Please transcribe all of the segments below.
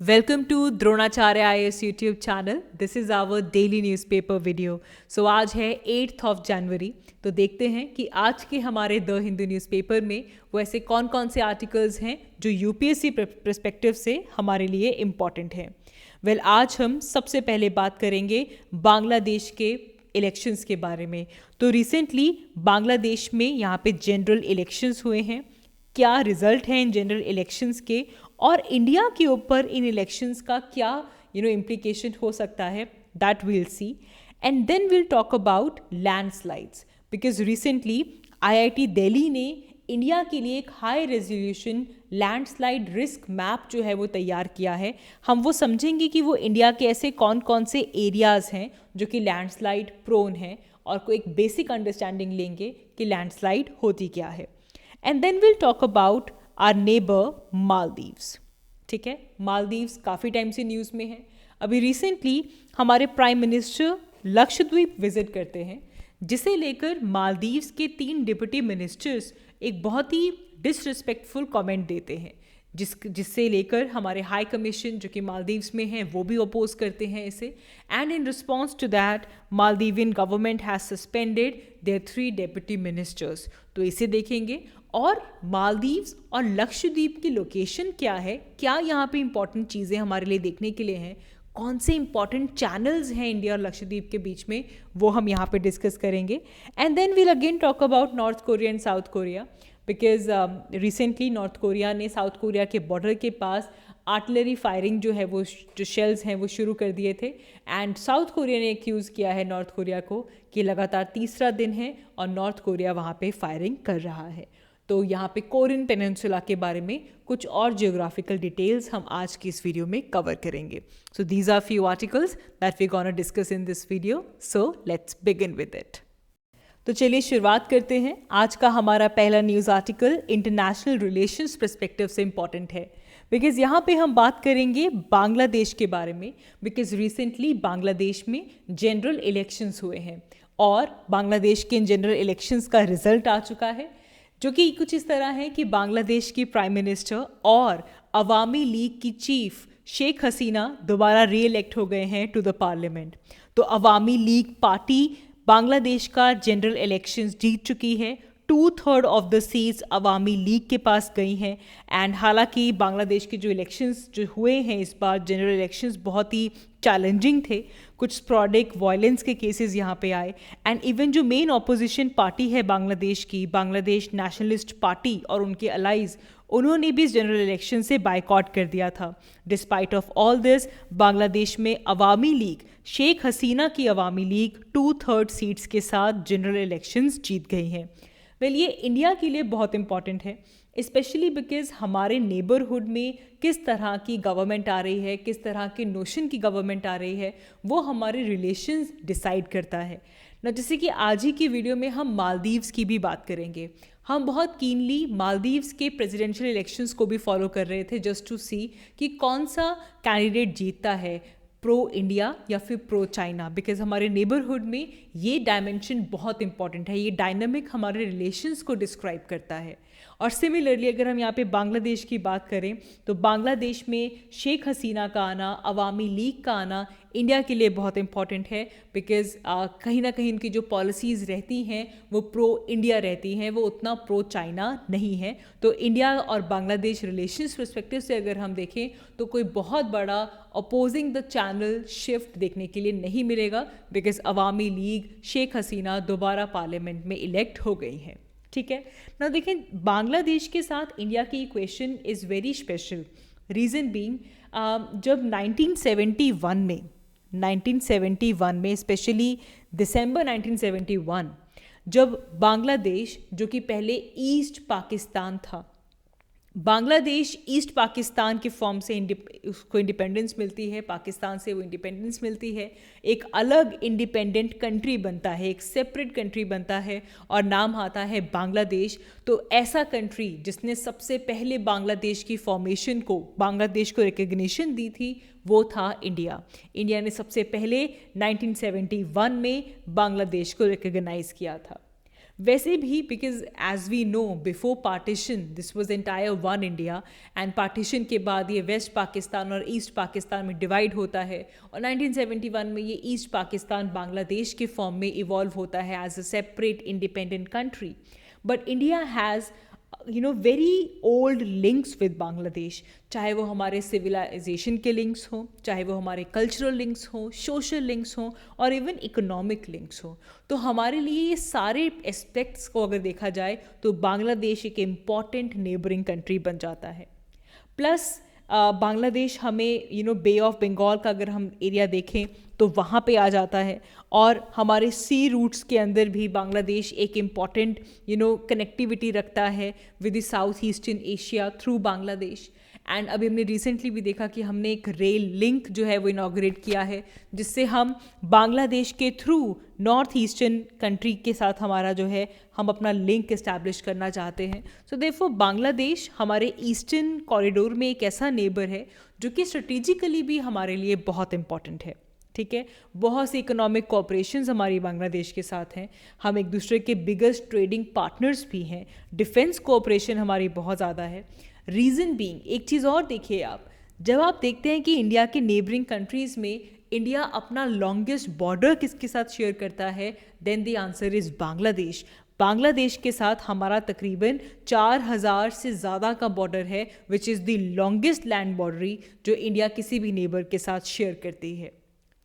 Welcome to Dronacharya IAS YouTube channel. This is our daily newspaper video. So आज है 8th of January. तो देखते हैं कि आज के हमारे द हिंदू न्यूज़पेपर में वो ऐसे कौन कौन से आर्टिकल्स हैं जो यूपीएससी पर्सपेक्टिव से हमारे लिए इम्पॉर्टेंट हैं. आज हम सबसे पहले बात करेंगे बांग्लादेश के इलेक्शंस के बारे में. तो रिसेंटली बांग्लादेश में यहाँ पे जनरल इलेक्शंस हुए हैं. क्या रिजल्ट है इन जनरल इलेक्शंस के और इंडिया के ऊपर इन इलेक्शंस का क्या इम्प्लीकेशन हो सकता है, that we'll see. And then we'll talk about landslides because recently IIT Delhi ने इंडिया के लिए एक high resolution landslide risk map जो है वो तैयार किया है. हम वो समझेंगे कि वो इंडिया के ऐसे कौन कौन से एरियाज़ हैं जो कि लैंडस्लाइड प्रोन हैं और कोई एक बेसिक अंडरस्टैंडिंग लेंगे कि लैंडस्लाइड होती क्या है. And then will talk about our neighbour Maldives. ठीक है, मालदीव्स काफ़ी टाइम से न्यूज़ में है. अभी रिसेंटली हमारे प्राइम मिनिस्टर लक्षद्वीप विजिट करते हैं, जिसे लेकर मालदीव्स के 3 डिप्टी मिनिस्टर्स एक बहुत ही डिसरिस्पेक्टफुल कमेंट देते हैं, जिससे लेकर हमारे हाई कमीशन जो कि मालदीव्स में हैं वो भी अपोज करते हैं इसे. And in response to that Maldivian government has suspended their 3 deputy ministers. तो इसे देखेंगे. और मालदीव्स और लक्षद्वीप की लोकेशन क्या है, क्या यहाँ पे इंपॉर्टेंट चीज़ें हमारे लिए देखने के लिए हैं, कौन से इंपॉर्टेंट चैनल्स हैं इंडिया और लक्षद्वीप के बीच में, वो हम यहाँ पे डिस्कस करेंगे. And then we'll again talk about North Korea and South Korea because recently North Korea ने साउथ कोरिया के बॉर्डर के पास आर्टिलरी फायरिंग जो है वो जो शेल्स हैं वो शुरू कर दिए थे. एंड साउथ कोरिया ने एक्यूज़ किया है नॉर्थ कोरिया को कि लगातार तीसरा दिन है और नॉर्थ कोरिया वहाँ पे फायरिंग कर रहा है. तो यहाँ पे कोरियन पेनिनसुला के बारे में कुछ और जियोग्राफिकल डिटेल्स हम आज की इस वीडियो में कवर करेंगे. So these are few articles that we gonna discuss in this video. So let's begin with it. तो चलिए शुरुआत करते हैं. आज का हमारा पहला news article international relations perspective से इम्पॉर्टेंट है बिकॉज यहाँ पे हम बात करेंगे बांग्लादेश के बारे में. बिकॉज रिसेंटली बांग्लादेश में जनरल इलेक्शंस हुए हैं और बांग्लादेश के इन जनरल इलेक्शंस का रिजल्ट आ चुका है, जो कि कुछ इस तरह है कि बांग्लादेश की प्राइम मिनिस्टर और अवामी लीग की चीफ शेख हसीना दोबारा री इलेक्ट हो गए हैं टू द पार्लियामेंट. तो अवामी लीग पार्टी बांग्लादेश का जनरल इलेक्शंस जीत चुकी है. 2/3 of the seats Awami league के पास गई हैं. एंड हालांकि बांग्लादेश के जो इलेक्शंस जो हुए हैं इस बार जनरल इलेक्शंस बहुत ही चैलेंजिंग थे. कुछ स्प्रॉडिक वायलेंस के केसेस यहाँ पे आए. एंड इवन जो मेन ऑपोजिशन पार्टी है बांग्लादेश की, बांग्लादेश नेशनलिस्ट पार्टी और उनके अलाइज, उन्होंने भी इस जनरल इलेक्शन से बायकॉट कर दिया था. Despite of all this Bangladesh में अवामी लीग, शेख हसीना की अवामी लीग 2/3 सीट्स के साथ जनरल इलेक्शंस जीत गई हैं. ये इंडिया के लिए बहुत इंपॉर्टेंट है, स्पेशली बिकॉज हमारे नेबरहुड में किस तरह की गवर्नमेंट आ रही है, किस तरह के नोशन की गवर्नमेंट आ रही है, वो हमारे रिलेशंस डिसाइड करता है ना. जैसे कि आज ही की वीडियो में हम मालदीव्स की भी बात करेंगे. हम बहुत कीनली मालदीव्स के प्रेसिडेंशियल इलेक्शंस को भी फॉलो कर रहे थे जस्ट टू सी कि कौन सा कैंडिडेट जीतता है, प्रो इंडिया या फिर प्रो चाइना. बिकॉज हमारे नेबरहुड में ये डायमेंशन बहुत इंपॉर्टेंट है, ये डायनामिक हमारे रिलेशंस को डिस्क्राइब करता है. और सिमिलरली अगर हम यहाँ पे बांग्लादेश की बात करें तो बांग्लादेश में शेख हसीना का आना, अवामी लीग का आना इंडिया के लिए बहुत इंपॉर्टेंट है बिकॉज कहीं ना कहीं इनकी जो पॉलिसीज़ रहती हैं वो प्रो इंडिया रहती हैं, वो उतना प्रो चाइना नहीं है. तो इंडिया और बांग्लादेश रिलेशंस पर्सपेक्टिव से अगर हम देखें तो कोई बहुत बड़ा अपोजिंग द चैनल शिफ्ट देखने के लिए नहीं मिलेगा because Awami league, Sheikh Hasina दोबारा पार्लियामेंट में इलेक्ट हो गई हैं. ठीक है ना. देखें बांग्लादेश के साथ इंडिया की equation is very special. Reason being जब 1971 में स्पेशली दिसंबर 1971 जब बांग्लादेश जो कि पहले ईस्ट पाकिस्तान था, बांग्लादेश ईस्ट पाकिस्तान के फॉर्म से उसको इंडिपेंडेंस मिलती है, पाकिस्तान से वो इंडिपेंडेंस मिलती है, एक अलग इंडिपेंडेंट कंट्री बनता है, एक सेपरेट कंट्री बनता है और नाम आता है बांग्लादेश. तो ऐसा कंट्री जिसने सबसे पहले बांग्लादेश की फॉर्मेशन को, बांग्लादेश को रिकग्निशन दी थी, वो था इंडिया. इंडिया ने सबसे पहले 1971 में बांग्लादेश को रिकग्नाइज़ किया था. वैसे भी because as we know before partition this was entire one India, and partition के बाद ये वेस्ट पाकिस्तान और ईस्ट पाकिस्तान में डिवाइड होता है, और 1971 में ये ईस्ट पाकिस्तान बांग्लादेश के फॉर्म में इवॉल्व होता है as a separate independent country. But India has very old links with Bangladesh, चाहे वो हमारे सिविलाइजेशन के लिंक्स हों, चाहे वो हमारे कल्चरल लिंक्स हों, सोशल लिंक्स हों, और इवन इकोनॉमिक लिंक्स हों. तो हमारे लिए ये सारे एस्पेक्ट्स को अगर देखा जाए तो बांग्लादेश एक इम्पॉर्टेंट नेबरिंग कंट्री बन जाता है. प्लस बांग्लादेश हमें बे ऑफ बंगाल का अगर हम एरिया देखें तो वहाँ पे आ जाता है, और हमारे सी रूट्स के अंदर भी बांग्लादेश एक इम्पॉर्टेंट कनेक्टिविटी रखता है with the south eastern Asia through Bangladesh. And अभी हमने रिसेंटली भी देखा कि हमने एक रेल लिंक जो है वो इनॉग्रेट किया है, जिससे हम बांग्लादेश के थ्रू नॉर्थ ईस्टर्न कंट्री के साथ हमारा जो है हम अपना लिंक इस्टेब्लिश करना चाहते हैं. सो देयरफॉर बांग्लादेश हमारे ईस्टर्न कॉरिडोर में एक ऐसा नेबर है जो कि स्ट्रेटेजिकली भी हमारे लिए बहुत इंपॉर्टेंट है. ठीक है, बहुत सी इकोनॉमिक कोऑपरेशंस हमारी बांग्लादेश के साथ हैं, हम एक दूसरे के बिगेस्ट ट्रेडिंग पार्टनर्स भी हैं, डिफेंस कोऑपरेशन हमारी बहुत ज़्यादा है. रीज़न बीइंग, एक चीज़ और देखिए आप, जब आप देखते हैं कि इंडिया के नेबरिंग कंट्रीज़ में इंडिया अपना लॉन्गेस्ट बॉर्डर किसके साथ शेयर करता है, then the answer is Bangladesh. Bangladesh के साथ हमारा तकरीबन 4000 से ज़्यादा का बॉर्डर है, which is the longest land boundary जो इंडिया किसी भी नेबर के साथ शेयर करती है.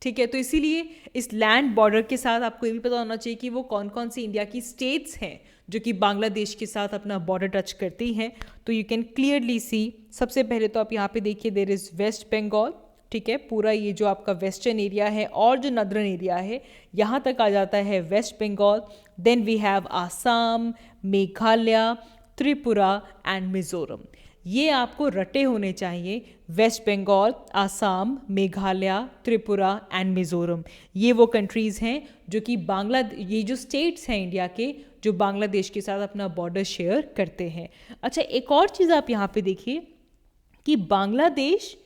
ठीक है, तो इसीलिए इस लैंड बॉर्डर के साथ आपको ये भी पता होना चाहिए कि वो कौन कौन सी इंडिया की स्टेट्स हैं जो कि बांग्लादेश के साथ अपना बॉर्डर टच करती हैं. तो यू कैन क्लियरली सी, सबसे पहले तो आप यहाँ पे देखिए देयर इज़ वेस्ट बंगाल. ठीक है, पूरा ये जो आपका वेस्टर्न एरिया है और जो नदर्न एरिया है यहाँ तक आ जाता है West Bengal. Then we have Assam, Meghalaya, Tripura and Mizoram. ये आपको रटे होने चाहिए, वेस्ट बंगाल, आसाम, मेघालय, त्रिपुरा एंड मिज़ोरम. ये वो कंट्रीज़ हैं जो कि ये जो स्टेट्स हैं इंडिया के जो बांग्लादेश के साथ अपना बॉर्डर शेयर करते हैं. अच्छा, एक और चीज़ आप यहाँ पे देखिए कि बांग्लादेश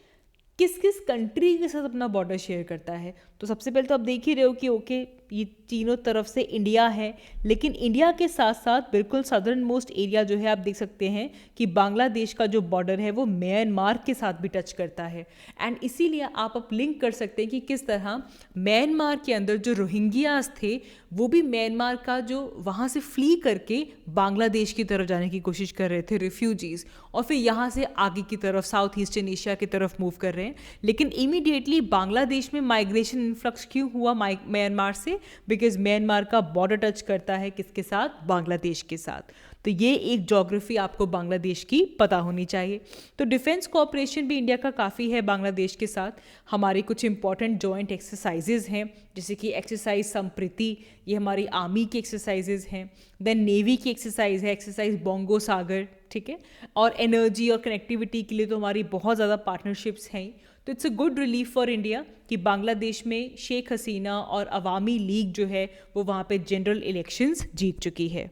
किस किस कंट्री के साथ अपना बॉर्डर शेयर करता है. तो सबसे पहले तो आप देख ही रहे हो कि ओके ये तीनों तरफ से इंडिया है, लेकिन इंडिया के साथ साथ बिल्कुल सदर्न मोस्ट एरिया जो है आप देख सकते हैं कि बांग्लादेश का जो बॉर्डर है वो म्यांमार के साथ भी टच करता है. एंड इसीलिए आप लिंक कर सकते हैं कि किस तरह म्यांमार के अंदर जो रोहिंग्यास थे वो भी म्यांमार का जो वहाँ से फ्ली करके बांग्लादेश की तरफ जाने की कोशिश कर रहे थे, रिफ्यूजीज़, और फिर यहाँ से आगे की तरफ साउथ ईस्टर्न एशिया की तरफ मूव कर रहे हैं. लेकिन इमीडिएटली बांग्लादेश में माइग्रेशन इन्फ्लक्स क्यों हुआ म्यांमार से, बिकॉज म्यांमार का बॉर्डर टच करता है किसके साथ, बांग्लादेश के साथ. तो ये एक ज्योग्राफी आपको बांग्लादेश की पता होनी चाहिए. तो डिफेंस कोऑपरेशन भी इंडिया का काफ़ी है बांग्लादेश के साथ. हमारी कुछ इंपॉर्टेंट जॉइंट एक्सरसाइजेज हैं, जैसे कि एक्सरसाइज संप्रीति, ये हमारी आर्मी की एक्सरसाइजेज हैं. देन नेवी की एक्सरसाइज है, एक्सरसाइज बोंगो सागर. ठीक है, और एनर्जी और कनेक्टिविटी के लिए तो हमारी बहुत ज़्यादा पार्टनरशिप्स हैं. तो it's a good relief for India कि बांग्लादेश में शेख हसीना और अवामी लीग जो है वो वहाँ पे जनरल इलेक्शंस जीत चुकी है.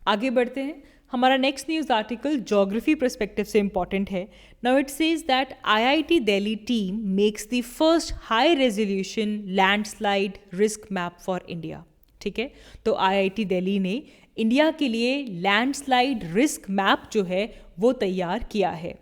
आगे बढ़ते हैं. हमारा next news article geography perspective से इंपॉर्टेंट है. Now it says that IIT Delhi team makes the first high resolution landslide risk map for India. ठीक है, तो IIT दिल्ली ने इंडिया के लिए लैंडस्लाइड रिस्क मैप जो है वो तैयार किया है.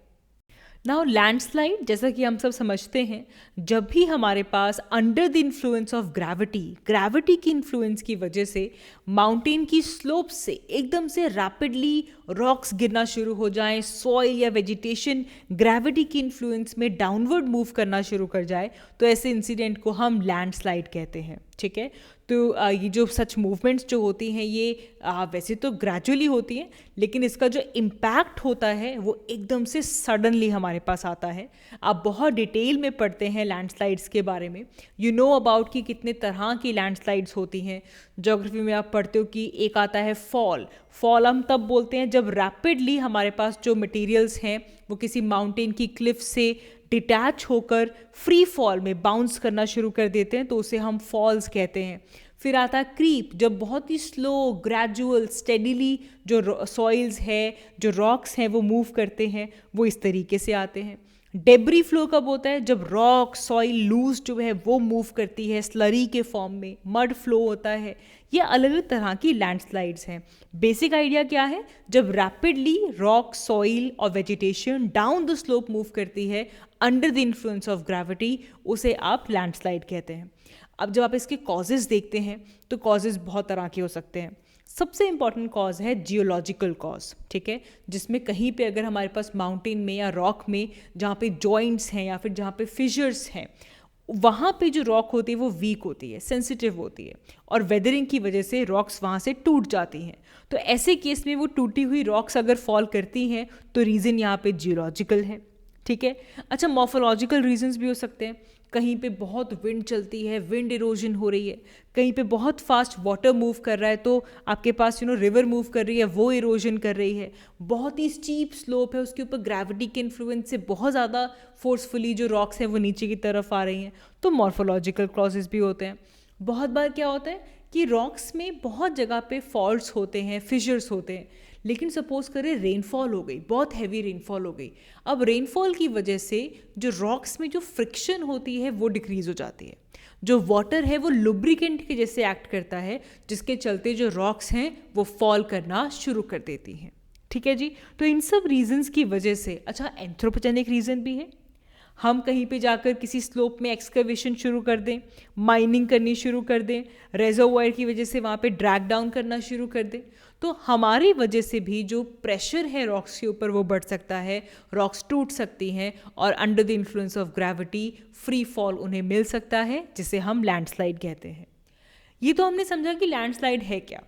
नाउ लैंडस्लाइड, जैसा कि हम सब समझते हैं, जब भी हमारे पास under the influence of gravity की इन्फ्लुएंस की वजह से माउंटेन की स्लोप से एकदम से रैपिडली रॉक्स गिरना शुरू हो जाएं, सॉइल या वेजिटेशन ग्रेविटी की इन्फ्लुएंस में डाउनवर्ड मूव करना शुरू कर जाए, तो ऐसे इंसिडेंट को हम लैंडस्लाइड कहते हैं. ठीक है, तो ये जो सच मूवमेंट्स जो होती हैं ये वैसे तो ग्रेजुअली होती हैं, लेकिन इसका जो इम्पैक्ट होता है वो एकदम से सडनली हमारे पास आता है. आप बहुत डिटेल में पढ़ते हैं लैंडस्लाइड्स के बारे में, यू नो अबाउट कि कितने तरह की लैंडस्लाइड्स होती हैं. ज्योग्राफी में आप पढ़ते हो कि एक आता है फॉल हम तब बोलते हैं जब रैपिडली हमारे पास जो मटेरियल्स हैं वो किसी माउंटेन की क्लिफ से डिटैच होकर फ्री फॉल में बाउंस करना शुरू कर देते हैं, तो उसे हम फॉल्स कहते हैं. फिर आता है क्रीप, जब बहुत ही स्लो ग्रेजुअल स्टेडीली जो सॉइल्स है, जो रॉक्स हैं वो मूव करते हैं, वो इस तरीके से आते हैं. डेब्री फ्लो कब होता है? जब रॉक सॉइल लूज जो है वो मूव करती है स्लरी के फॉर्म में, मड फ्लो होता है। ये अलग अलग तरह की लैंडस्लाइड्स हैं। बेसिक आइडिया क्या है? जब रैपिडली रॉक सॉइल और vegetation down the slope move करती है under the influence of gravity, उसे आप लैंडस्लाइड कहते हैं। अब जब आप इसके कॉजेज़ देखते हैं तो कॉजेज़ बहुत तरह के हो सकते हैं। सबसे इंपॉर्टेंट कॉज है जियोलॉजिकल कॉज, ठीक है, जिसमें कहीं पे अगर हमारे पास माउंटेन में या रॉक में जहाँ पे जॉइंट्स हैं या फिर जहाँ पे फिशर्स हैं, वहाँ पे जो रॉक होती है वो वीक होती है, सेंसिटिव होती है, और वेदरिंग की वजह से रॉक्स वहाँ से टूट जाती हैं। तो ऐसे केस में वो टूटी हुई रॉक्स अगर फॉल करती हैं तो रीज़न यहाँ पे जियोलॉजिकल है, ठीक है। अच्छा, मॉर्फोलॉजिकल रीजंस भी हो सकते हैं। कहीं पे बहुत विंड चलती है, विंड इरोजन हो रही है, कहीं पे बहुत फास्ट वाटर मूव कर रहा है तो आपके पास रिवर मूव कर रही है, वो इरोजन कर रही है। बहुत ही स्टीप स्लोप है, उसके ऊपर ग्रेविटी के इन्फ्लुएंस से बहुत ज़्यादा फोर्सफुली जो रॉक्स हैं वो नीचे की तरफ आ रही हैं, तो मॉर्फोलॉजिकल क्लॉजेस भी होते हैं। बहुत बार क्या होता है कि रॉक्स में बहुत जगह पे फॉल्ट्स होते हैं, फिशर्स होते हैं, लेकिन सपोज करें रेनफॉल हो गई, बहुत हैवी रेनफॉल हो गई। अब रेनफॉल की वजह से जो रॉक्स में जो फ्रिक्शन होती है वो डिक्रीज हो जाती है। जो वाटर है वो लुब्रिकेंट के जैसे एक्ट करता है, जिसके चलते जो रॉक्स हैं वो फॉल करना शुरू कर देती हैं, ठीक है जी। तो इन सब रीजंस की वजह से, अच्छा एंथ्रोपोजेनिक रीजन भी है। हम कहीं पे जाकर किसी स्लोप में एक्सकवेशन शुरू कर दें, माइनिंग करनी शुरू कर दें, रेजर्वॉयर की वजह से वहाँ पे ड्रैग डाउन करना शुरू कर दें, तो हमारी वजह से भी जो प्रेशर है रॉक्स के ऊपर वो बढ़ सकता है, रॉक्स टूट सकती हैं और under the influence of gravity free fall उन्हें मिल सकता है, जिसे हम लैंडस्लाइड कहते हैं। ये तो हमने समझा कि लैंडस्लाइड है क्या।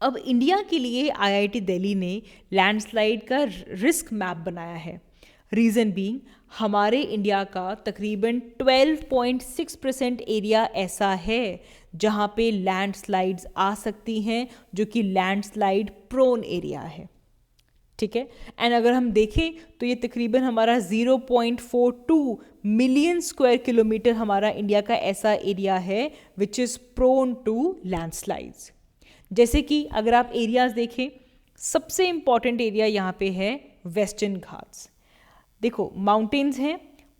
अब इंडिया के लिए आईआईटी दिल्ली ने लैंडस्लाइड का रिस्क मैप बनाया है। रीज़न बीइंग, हमारे इंडिया का तकरीबन 12.6% एरिया ऐसा है जहाँ पे लैंडस्लाइड्स आ सकती हैं, जो कि लैंडस्लाइड प्रोन एरिया है, ठीक है। एंड अगर हम देखें तो ये तकरीबन हमारा 0.42 मिलियन स्क्वायर किलोमीटर हमारा इंडिया का ऐसा एरिया है which is prone to landslides. जैसे कि अगर आप एरियाज देखें, सबसे इम्पॉर्टेंट एरिया यहाँ पे है वेस्टर्न घाट्स। देखो माउंटेन्स हैं,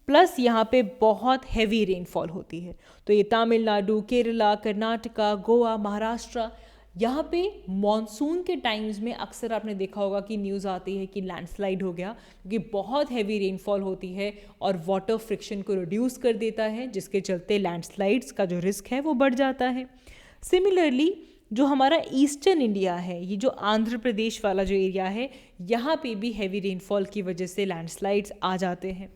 प्लस यहाँ पे बहुत हैवी रेनफॉल होती है, तो ये तमिलनाडु, केरला, कर्नाटका, गोवा, महाराष्ट्र, यहाँ पे मॉनसून के टाइम्स में अक्सर आपने देखा होगा कि न्यूज़ आती है कि लैंडस्लाइड हो गया, क्योंकि बहुत हैवी रेनफॉल होती है और वाटर फ्रिक्शन को रिड्यूस कर देता है, जिसके चलते लैंडस्लाइड्स का जो रिस्क है वो बढ़ जाता है। सिमिलरली जो हमारा ईस्टर्न इंडिया है, ये जो आंध्र प्रदेश वाला जो एरिया है, यहाँ पे भी हैवी रेनफॉल की वजह से लैंडस्लाइड्स आ जाते हैं।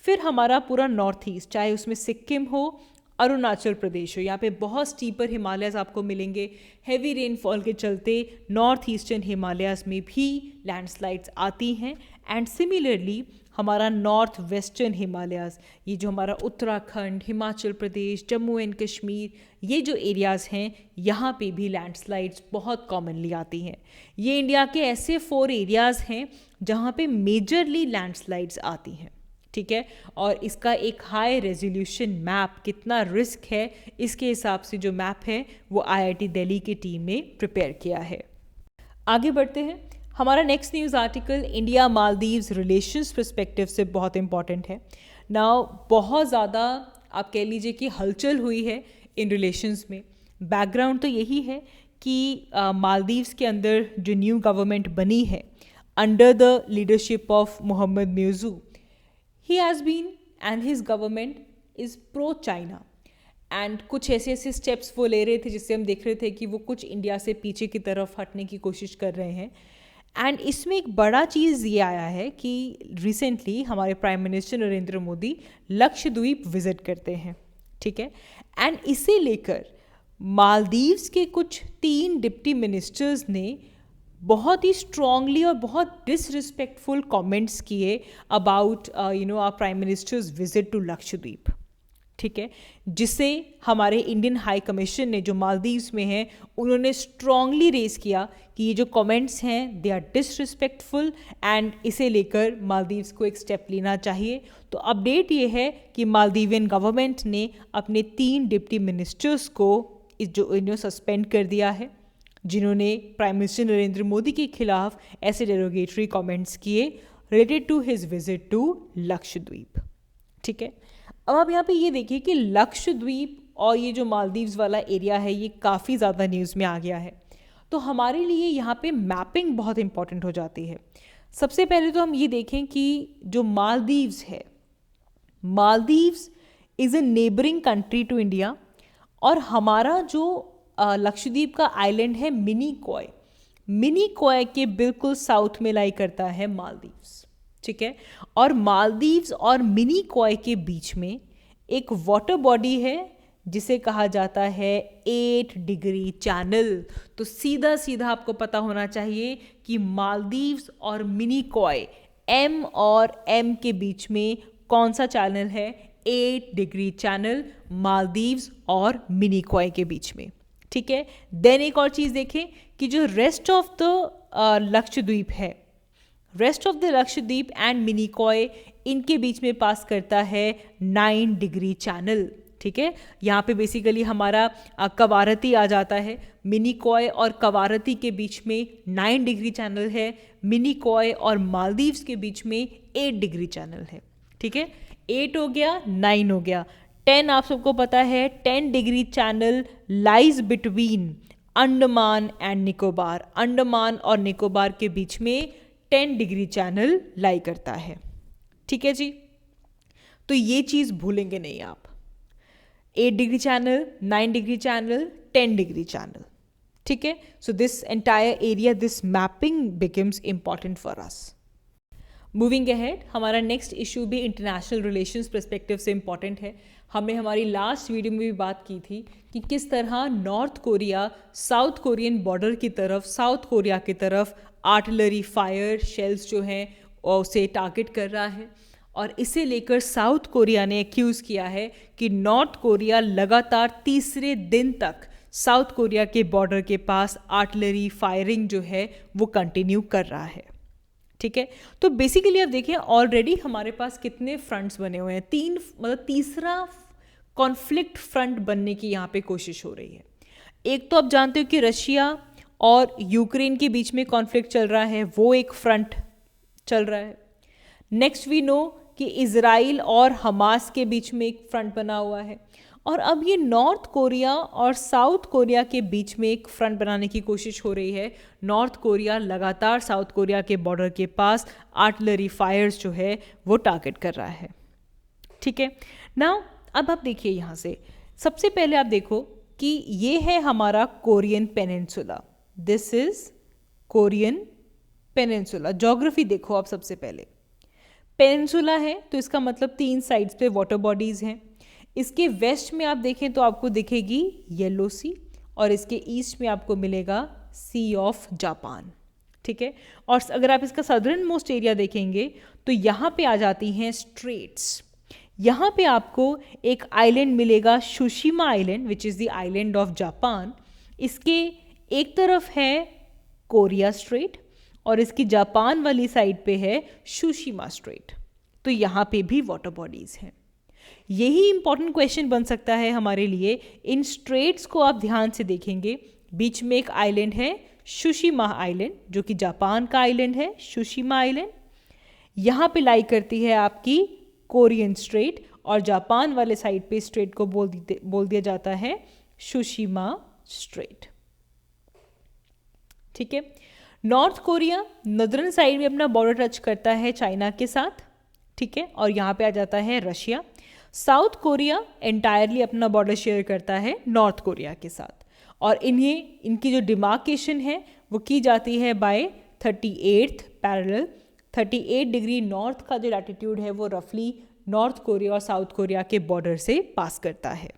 फिर हमारा पूरा नॉर्थ ईस्ट, चाहे उसमें सिक्किम हो, अरुणाचल प्रदेश हो, यहाँ पे बहुत स्टीपर हिमालयाज़ आपको मिलेंगे। हैवी रेनफॉल के चलते नॉर्थ ईस्टर्न हिमालयाज़ में भी लैंडस्लाइड्स आती हैं। एंड सिमिलरली हमारा नॉर्थ वेस्टर्न हिमालयाज़, ये जो हमारा उत्तराखंड, हिमाचल प्रदेश, जम्मू एंड कश्मीर, ये जो एरियाज़ हैं, यहाँ पे भी लैंडस्लाइड्स बहुत कॉमनली आती हैं। ये इंडिया के ऐसे 4 एरियाज़ हैं जहाँ पे मेजरली लैंडस्लाइड्स आती हैं, ठीक है। और इसका एक हाई रेजोल्यूशन मैप, कितना रिस्क है इसके हिसाब से जो मैप है वो आईआईटी दिल्ली की टीम ने प्रिपेयर किया है। आगे बढ़ते हैं। हमारा next news article India Maldives relations perspective से बहुत इंपॉर्टेंट है। नाउ बहुत ज़्यादा आप कह लीजिए कि हलचल हुई है इन रिलेशंस में। बैकग्राउंड तो यही है कि मालदीव्स के अंदर जो न्यू गवर्नमेंट बनी है under the leadership of Mohamed Muizzu, he has been and his government is pro China and कुछ ऐसे ऐसे स्टेप्स वो ले रहे थे जिससे हम देख रहे थे कि वो कुछ इंडिया से पीछे की तरफ हटने की कोशिश कर रहे हैं। एंड इसमें एक बड़ा चीज़ ये आया है कि रिसेंटली हमारे prime minister Narendra Modi Lakshadweep visit करते हैं, ठीक है। एंड इसे लेकर मालदीव्स के कुछ 3 डिप्टी मिनिस्टर्स ने बहुत ही स्ट्रॉन्गली और बहुत डिसरिस्पेक्टफुल कमेंट्स किए about our prime minister's visit to Lakshadweep, ठीक है। जिसे हमारे इंडियन हाई कमीशन ने जो मालदीव्स में है उन्होंने स्ट्रॉन्गली रेज किया कि ये जो कमेंट्स हैं दे आर डिसरिस्पेक्टफुल एंड इसे लेकर मालदीव्स को एक स्टेप लेना चाहिए। तो अपडेट ये है कि मालदीवियन गवर्नमेंट ने अपने 3 डिप्टी मिनिस्टर्स को जो सस्पेंड कर दिया है, जिन्होंने प्राइम मिनिस्टर नरेंद्र मोदी के खिलाफ ऐसे डेरोगेटरी कमेंट्स किए related to his visit to Lakshadweep. ठीक है, अब आप यहाँ पे ये देखिए कि लक्षद्वीप और ये जो मालदीव्स वाला एरिया है ये काफ़ी ज़्यादा न्यूज़ में आ गया है। तो हमारे लिए यहाँ पे मैपिंग बहुत इंपॉर्टेंट हो जाती है। सबसे पहले तो हम ये देखें कि जो मालदीव्स है, Maldives is a neighbouring country to India, और हमारा जो लक्षद्वीप का आइलैंड है मिनीकॉय, मिनीकॉय के बिल्कुल साउथ में लाई करता है मालदीव्स। ठीक है, और मालदीव्स और मिनीकॉय के बीच में एक वाटर बॉडी है जिसे कहा जाता है 8 डिग्री चैनल। तो सीधा सीधा आपको पता होना चाहिए कि मालदीव्स और मिनीकॉय एम और एम के बीच में कौन सा चैनल है, 8 डिग्री चैनल मालदीव्स और मिनीकॉय के बीच में। ठीक है, देन एक और चीज़ देखें कि जो रेस्ट ऑफ द लक्षद्वीप है, rest of the Lakshadweep and Minicoy, इनके बीच में पास करता है 9 डिग्री चैनल। ठीक है, यहाँ पे बेसिकली हमारा कवारती आ जाता है। मिनीकॉय और कवारती के बीच में 9 डिग्री चैनल है, मिनीकॉय और मालदीव्स के बीच में 8 डिग्री चैनल है। ठीक है, 8 हो गया, 9 हो गया, 10 आप सबको पता है 10 degree channel lies between Andaman and Nicobar. Andaman और निकोबार के बीच में 10 डिग्री चैनल लाई करता है। ठीक है जी, तो ये चीज़ भूलेंगे नहीं आप। 8 degree channel, 9 degree channel, 10 degree channel. ठीक है, so this entire area, this mapping becomes important for us. Moving ahead, हमारा नेक्स्ट इशू भी इंटरनेशनल रिलेशंस पर्सपेक्टिव से इंपॉर्टेंट है। हमने हमारी लास्ट वीडियो में भी बात की थी कि किस तरह north Korea south Korean border की तरफ, साउथ कोरिया की तरफ आर्टिलरी फायर शेल्स जो हैं उसे टारगेट कर रहा है, और इसे लेकर साउथ कोरिया ने एक्यूज़ किया है कि नॉर्थ कोरिया लगातार तीसरे दिन तक साउथ कोरिया के बॉर्डर के पास आर्टिलरी फायरिंग जो है वो कंटिन्यू कर रहा है। ठीक है, तो बेसिकली आप देखिए ऑलरेडी हमारे पास कितने फ्रंट्स बने हुए हैं, 3, मतलब तीसरा कॉन्फ्लिक्ट फ्रंट बनने की यहाँ पे कोशिश हो रही है। एक तो आप जानते हो कि रशिया और यूक्रेन के बीच में कॉन्फ्लिक्ट चल रहा है, वो एक फ्रंट चल रहा है। नेक्स्ट वी नो कि इजराइल और हमास के बीच में एक फ्रंट बना हुआ है, और अब ये नॉर्थ कोरिया और साउथ कोरिया के बीच में एक फ्रंट बनाने की कोशिश हो रही है। नॉर्थ कोरिया लगातार साउथ कोरिया के बॉर्डर के पास आर्टिलरी फायर्स जो है वो टारगेट कर रहा है। ठीक है, नाउ अब आप देखिए यहाँ से सबसे पहले आप देखो कि ये है हमारा Korean peninsula. This is Korean peninsula. Geography देखो आप, सबसे पहले पेनिनसुला है तो इसका मतलब 3 साइड्स पे वाटर बॉडीज हैं। इसके वेस्ट में आप देखें तो आपको दिखेगी येलो सी, और इसके ईस्ट में आपको मिलेगा सी ऑफ जापान। ठीक है, और अगर आप इसका सदर्न मोस्ट एरिया देखेंगे तो यहाँ पे आ जाती हैं स्ट्रेट्स। यहाँ पे आपको एक आइलैंड मिलेगा Tsushima island, which is the island of Japan. इसके एक तरफ है कोरिया स्ट्रेट और इसकी जापान वाली साइड पे है सुशिमा स्ट्रेट। तो यहाँ पे भी वाटर बॉडीज़ हैं। यही इंपॉर्टेंट क्वेश्चन बन सकता है हमारे लिए। इन स्ट्रेट्स को आप ध्यान से देखेंगे, बीच में एक आइलैंड है सुशिमा आइलैंड, जो कि जापान का आइलैंड है, सुशिमा आइलैंड। यहाँ पे लाई करती है आपकी कोरियन स्ट्रेट, और जापान वाले साइड पे स्ट्रेट को बोल दिया जाता है सुशिमा स्ट्रेट। ठीक है, नॉर्थ कोरिया नदर्न साइड में अपना बॉर्डर टच करता है चाइना के साथ। ठीक है, और यहाँ पे आ जाता है रशिया। साउथ कोरिया एंटायरली अपना बॉर्डर शेयर करता है नॉर्थ कोरिया के साथ, और इनकी जो डिमार्केशन है वो की जाती है bye 38th parallel. 38 degree north का जो लैटिट्यूड है वो रफली नॉर्थ कोरिया और साउथ कोरिया के बॉर्डर से पास करता है।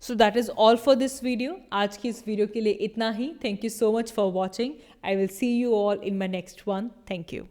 So that is all for this video. आज की इस वीडियो के लिए इतना ही। Thank you so much for watching. I will see you all in my next one. Thank you.